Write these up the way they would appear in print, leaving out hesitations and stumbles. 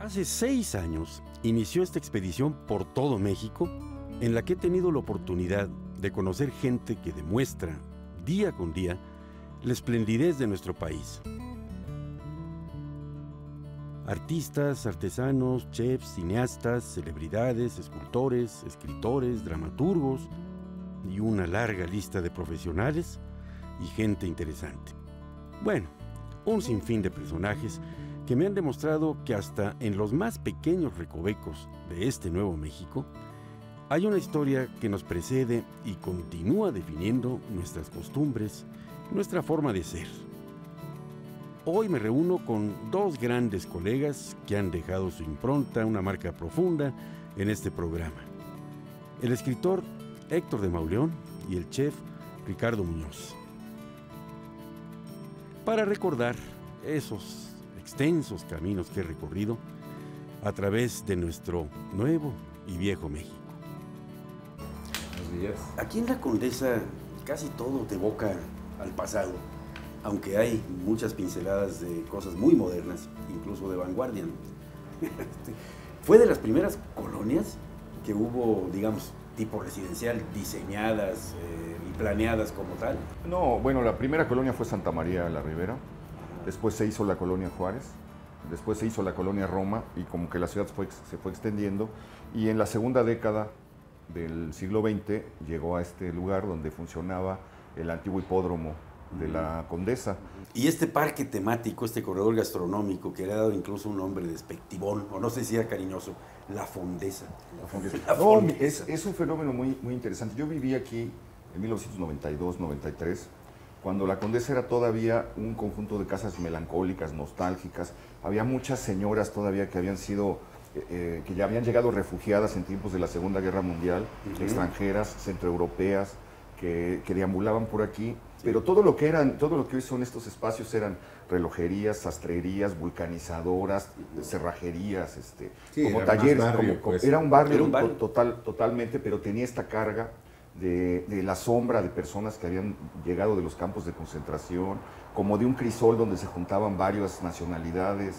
Hace 6 años inició esta expedición por todo México, en la que he tenido la oportunidad de conocer gente que demuestra, día con día, la esplendidez de nuestro país. Artistas, artesanos, chefs, cineastas, celebridades, escultores, escritores, dramaturgos y una larga lista de profesionales y gente interesante. Bueno, un sinfín de personajes que me han demostrado que hasta en los más pequeños recovecos de este nuevo México hay una historia que nos precede y continúa definiendo nuestras costumbres, nuestra forma de ser. Hoy me reúno con 2 grandes colegas que han dejado su impronta, una marca profunda en este programa. El escritor Héctor de Mauleón y el chef Ricardo Muñoz. Para recordar esos extensos caminos que he recorrido a través de nuestro nuevo y viejo México. Buenos días. Aquí en la Condesa casi todo te evoca al pasado, aunque hay muchas pinceladas de cosas muy modernas, incluso de vanguardia. Fue de las primeras colonias que hubo, digamos, tipo residencial, diseñadas y planeadas como tal. No, bueno, la primera colonia fue Santa María la Ribera, después se hizo la colonia Juárez, después se hizo la colonia Roma y como que la ciudad se fue extendiendo y en la segunda década del siglo XX llegó a este lugar donde funcionaba el antiguo hipódromo de la Condesa. Y este parque temático, este corredor gastronómico, que le ha dado incluso un nombre despectivón, o no sé si era cariñoso, La Fondesa. La Fondesa. La No, Fondesa. es un fenómeno muy, muy interesante. Yo viví aquí en 1992-93, cuando la Condesa era todavía un conjunto de casas melancólicas, nostálgicas. Había muchas señoras todavía que habían sido, que ya habían llegado refugiadas en tiempos de la Segunda Guerra Mundial, extranjeras, centroeuropeas, que deambulaban por aquí. Pero todo lo que hoy son estos espacios eran relojerías, sastrerías, vulcanizadoras, cerrajerías, Sí, como era talleres. más barrio, pues. Era un barrio, Era un barrio. Totalmente, pero tenía esta carga de la sombra de personas que habían llegado de los campos de concentración, como de un crisol donde se juntaban varias nacionalidades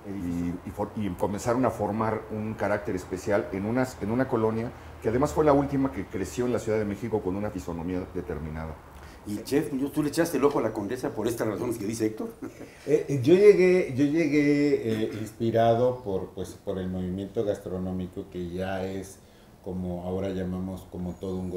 y comenzaron a formar un carácter especial en una colonia que además fue la última que creció en la Ciudad de México con una fisonomía determinada. Y chef, ¿tú le echaste el ojo a la Condesa por estas razones que dice Héctor? Yo llegué inspirado por el movimiento gastronómico, que ya es, como ahora llamamos, como todo un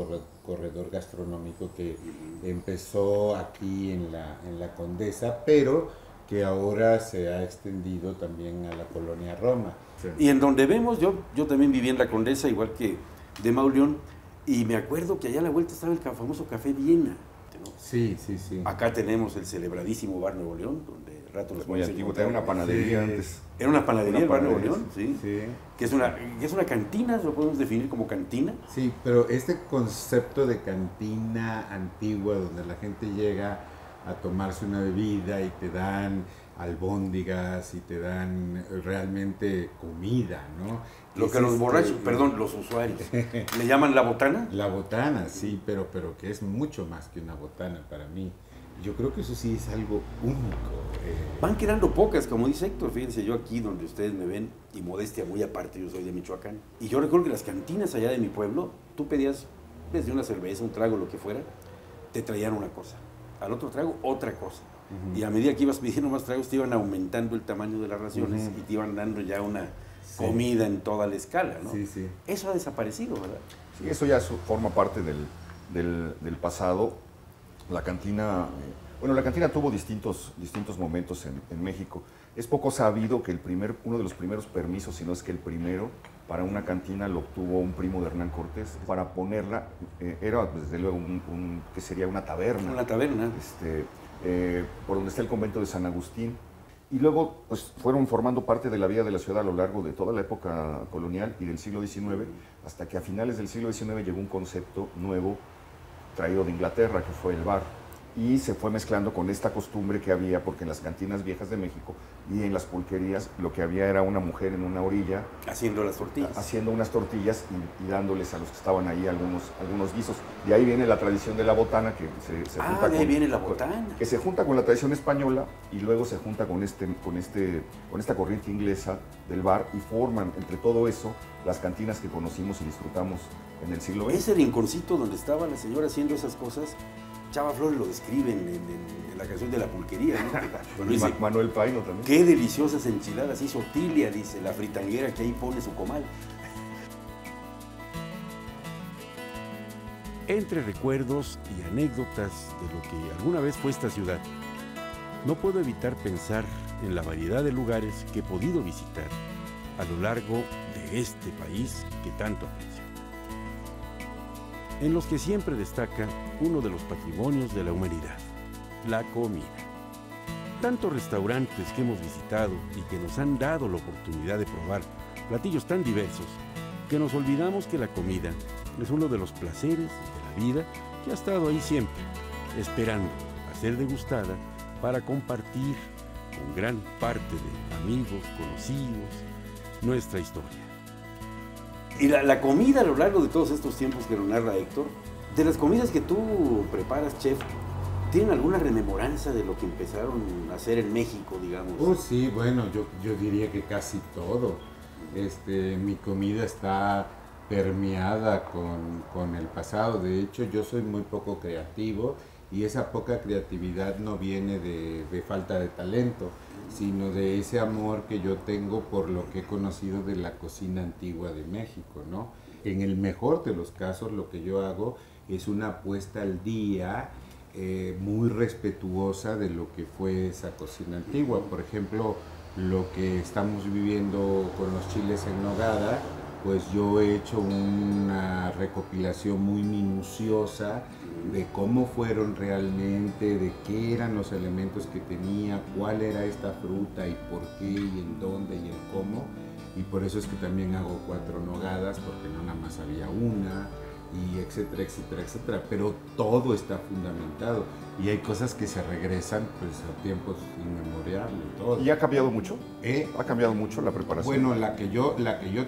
corredor gastronómico que empezó aquí en la Condesa, pero que ahora se ha extendido también a la colonia Roma. Sí. Y en donde vemos, yo también viví en la Condesa, igual que de Mauleón, y me acuerdo que allá a la vuelta estaba el famoso Café Viena, ¿no? Sí. Acá tenemos el celebradísimo Bar Nuevo León, donde rato nos Muy podemos antiguo, encontrar. tenía una panadería Sí. antes. Era una panadería el Bar Nuevo panadería, León, sí. Sí. Que es una cantina, lo podemos definir como cantina. Sí, pero este concepto de cantina antigua donde la gente llega a tomarse una bebida y te dan albóndigas y te dan realmente comida, ¿no? Lo que los borrachos, perdón, los usuarios, le llaman la botana. La botana, sí, pero que es mucho más que una botana para mí. Yo creo que eso sí es algo único. Van quedando pocas, como dice Héctor. Fíjense, yo aquí donde ustedes me ven, y modestia muy aparte, yo soy de Michoacán. Y yo recuerdo que las cantinas allá de mi pueblo, tú pedías desde una cerveza, un trago, lo que fuera, te traían una cosa. Al otro trago, otra cosa. Y a medida que ibas pidiendo más tragos, te iban aumentando el tamaño de las raciones y te iban dando ya una comida en toda la escala, ¿no? Sí. Eso ha desaparecido, ¿verdad? Sí, eso ya forma parte del pasado. La cantina, la cantina tuvo distintos momentos en México. Es poco sabido que uno de los primeros permisos, si no es que el primero, para una cantina lo obtuvo un primo de Hernán Cortés. Para ponerla, era desde luego que sería una taberna. Una taberna. Por donde está el convento de San Agustín. Y luego pues, fueron formando parte de la vida de la ciudad a lo largo de toda la época colonial y del siglo XIX, hasta que a finales del siglo XIX llegó un concepto nuevo traído de Inglaterra, que fue el bar. y se fue mezclando con esta costumbre que había, porque en las cantinas viejas de México y en las pulquerías lo que había era una mujer en una orilla Haciendo las tortillas. haciendo unas tortillas y dándoles a los que estaban ahí algunos guisos. De ahí viene la tradición de la botana, que se junta de ahí viene la botana. que se junta con la tradición española y luego se junta con esta corriente inglesa del bar, y forman entre todo eso las cantinas que conocimos y disfrutamos en el siglo XX. Ese rinconcito donde estaba la señora haciendo esas cosas, Chava Flores lo describe en la canción de la pulquería, ¿no? Cuando Y dice, Manuel Paino también. qué deliciosas enchiladas hizo Tilia, dice, la fritanguera que ahí pone su comal. Entre recuerdos y anécdotas de lo que alguna vez fue esta ciudad, no puedo evitar pensar en la variedad de lugares que he podido visitar a lo largo de este país que tanto aprecio, en los que siempre destaca uno de los patrimonios de la humanidad, la comida. Tantos restaurantes que hemos visitado y que nos han dado la oportunidad de probar platillos tan diversos que nos olvidamos que la comida es uno de los placeres de la vida que ha estado ahí siempre, esperando a ser degustada para compartir con gran parte de amigos, conocidos, nuestra historia. Y la comida a lo largo de todos estos tiempos que lo narra Héctor, de las comidas que tú preparas, chef, ¿tienen alguna rememoranza de lo que empezaron a hacer en México, digamos? Oh, sí, bueno, yo diría que casi todo. Mi comida está permeada con el pasado. De hecho, yo soy muy poco creativo y esa poca creatividad no viene de falta de talento, sino de ese amor que yo tengo por lo que he conocido de la cocina antigua de México, ¿no? En el mejor de los casos, lo que yo hago es una puesta al día muy respetuosa de lo que fue esa cocina antigua. Por ejemplo, lo que estamos viviendo con los chiles en nogada, pues yo he hecho una recopilación muy minuciosa de cómo fueron realmente, de qué eran los elementos que tenía, cuál era esta fruta y por qué y en dónde y en cómo. Y por eso es que también hago 4 nogadas, porque no nada más había una, y etcétera, etcétera, etcétera. Pero todo está fundamentado y hay cosas que se regresan pues a tiempos inmemorables. Todo. ¿Y ha cambiado mucho? ¿Ha cambiado mucho la preparación? Bueno, la que yo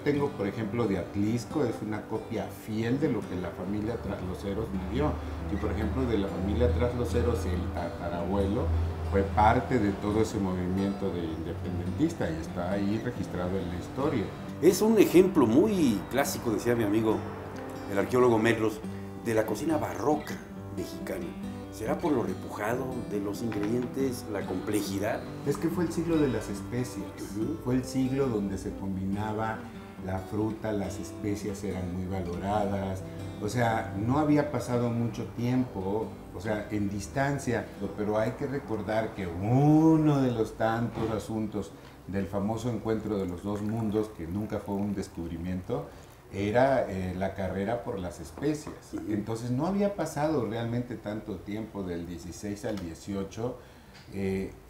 tengo, por ejemplo, de Atlisco es una copia fiel de lo que la familia Trasloceros me dio. Y por ejemplo, de la familia Trasloceros, el tatarabuelo fue parte de todo ese movimiento de independentista y está ahí registrado en la historia. Es un ejemplo muy clásico, decía mi amigo, el arqueólogo Merlos, de la cocina barroca mexicana. ¿Será por lo repujado de los ingredientes, la complejidad? Es que fue el siglo de las especias. Fue el siglo donde se combinaba la fruta, las especias eran muy valoradas. O sea, no había pasado mucho tiempo, o sea, en distancia, pero hay que recordar que uno de los tantos asuntos del famoso encuentro de los dos mundos, que nunca fue un descubrimiento, era la carrera por las especias. Entonces no había pasado realmente tanto tiempo del 16 al 18.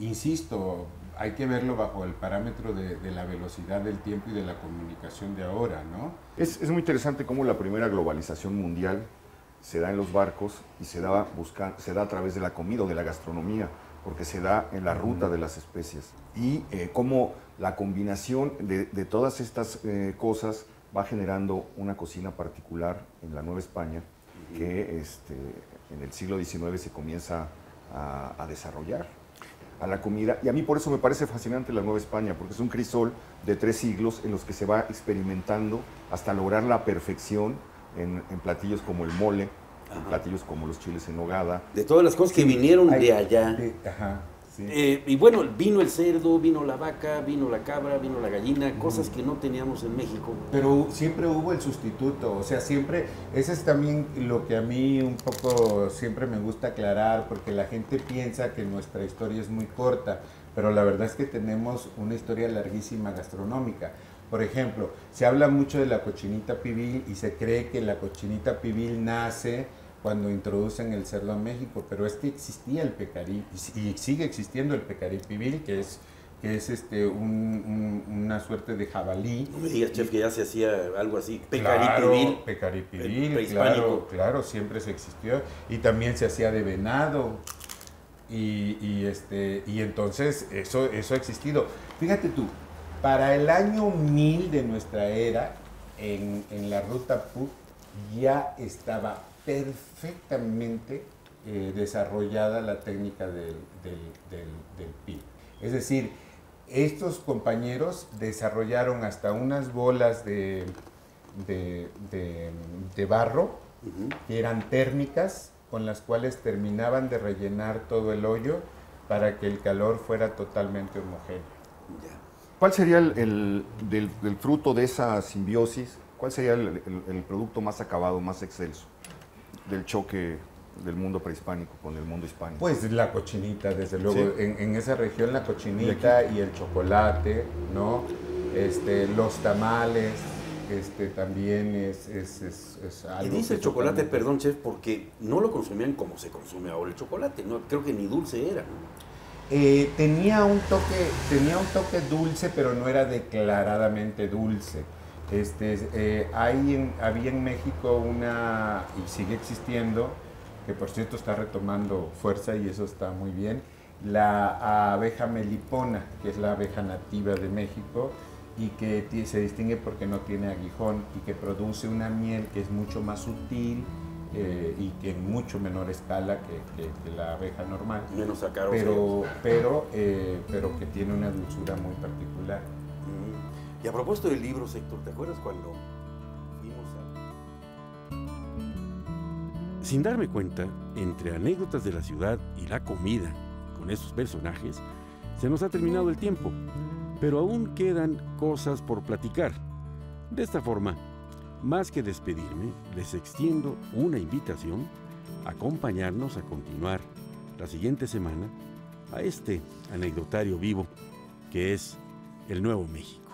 Insisto, hay que verlo bajo el parámetro de la velocidad del tiempo y de la comunicación de ahora, ¿no? Es muy interesante cómo la primera globalización mundial se da en los barcos y se da a través de la comida o de la gastronomía, porque se da en la ruta de las especias. Y cómo la combinación de todas estas cosas va generando una cocina particular en la Nueva España que en el siglo XIX se comienza a desarrollar a la comida. Y a mí por eso me parece fascinante la Nueva España, porque es un crisol de 3 siglos en los que se va experimentando hasta lograr la perfección en platillos como el mole, en platillos como los chiles en nogada. De todas las cosas que vinieron de allá. Sí. Y bueno, vino el cerdo, vino la vaca, vino la cabra, vino la gallina, cosas que no teníamos en México. Pero siempre hubo el sustituto, o sea, siempre, eso es también lo que a mí un poco siempre me gusta aclarar, porque la gente piensa que nuestra historia es muy corta, pero la verdad es que tenemos una historia larguísima gastronómica. Por ejemplo, se habla mucho de la cochinita pibil y se cree que la cochinita pibil nace cuando introducen el cerdo a México, pero es que existía el pecarí y sigue existiendo el pecarí pibil, que es una suerte de jabalí. No me digas, chef, que ya se hacía algo así, pecarí pibil. Pecarí pibil, claro, siempre se existió. Y también se hacía de venado. Y entonces eso ha existido. Fíjate tú, para el año 1000 de nuestra era, en la ruta Puc ya estaba perfectamente desarrollada la técnica del PIB. Es decir, estos compañeros desarrollaron hasta unas bolas de barro que eran térmicas, con las cuales terminaban de rellenar todo el hoyo para que el calor fuera totalmente homogéneo. ¿Cuál sería del fruto de esa simbiosis? ¿Cuál sería el producto más acabado, más excelso del choque del mundo prehispánico con el mundo hispánico? Pues la cochinita, desde luego. Sí. En esa región la cochinita y el chocolate, ¿no? Los tamales, también es algo. Y dice el chocolate, perdón, chef, porque no lo consumían como se consume ahora el chocolate, ¿no? Creo que ni dulce era, ¿no? Tenía un toque dulce, pero no era declaradamente dulce. Había en México una, y sigue existiendo, que por cierto está retomando fuerza y eso está muy bien, la abeja melipona, que es la abeja nativa de México y que se distingue porque no tiene aguijón y que produce una miel que es mucho más sutil y que en mucho menor escala que la abeja normal, menos acaro, pero que tiene una dulzura muy particular. Y a propósito de libros, Héctor, ¿te acuerdas cuando fuimos a... Sin darme cuenta, entre anécdotas de la ciudad y la comida con esos personajes, se nos ha terminado el tiempo, pero aún quedan cosas por platicar. De esta forma, más que despedirme, les extiendo una invitación a acompañarnos a continuar la siguiente semana a este anecdotario vivo que es el Nuevo México.